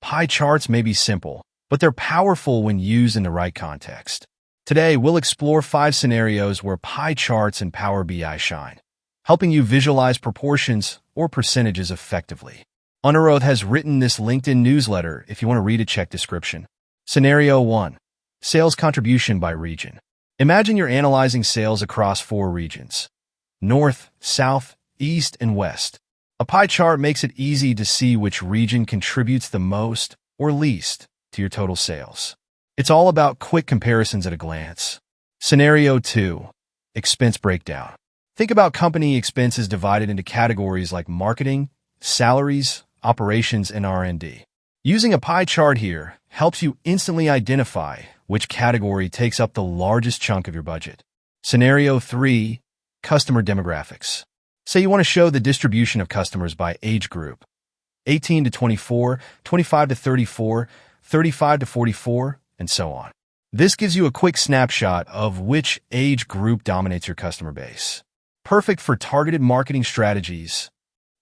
Pie charts may be simple, but they're powerful when used in the right context. Today, we'll explore 5 scenarios where pie charts and Power BI shine, helping you visualize proportions or percentages effectively. Unearth has written this LinkedIn newsletter if you want to read a check description. Scenario 1. Sales contribution by region. Imagine you're analyzing sales across 4 regions: North, South, East, and West. A pie chart makes it easy to see which region contributes the most or least to your total sales. It's all about quick comparisons at a glance. Scenario 2. Expense breakdown. Think about company expenses divided into categories like marketing, salaries, operations, and R&D. Using a pie chart here helps you instantly identify which category takes up the largest chunk of your budget. Scenario 3. Customer demographics. Say you want to show the distribution of customers by age group: 18 to 24, 25 to 34, 35 to 44, and so on. This gives you a quick snapshot of which age group dominates your customer base. Perfect for targeted marketing strategies.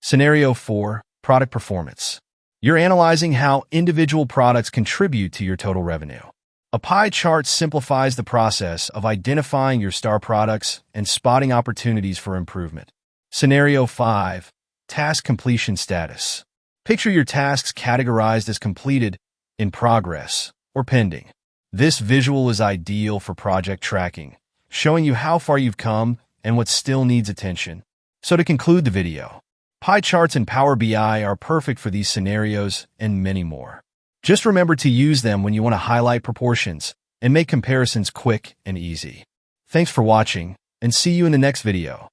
Scenario 4. Product performance. You're analyzing how individual products contribute to your total revenue. A pie chart simplifies the process of identifying your star products and spotting opportunities for improvement. Scenario 5. Task completion status. Picture your tasks categorized as completed, in progress, or pending. This visual is ideal for project tracking, showing you how far you've come and what still needs attention. So to conclude the video, pie charts and Power BI are perfect for these scenarios and many more. Just remember to use them when you want to highlight proportions and make comparisons quick and easy. Thanks for watching, and see you in the next video.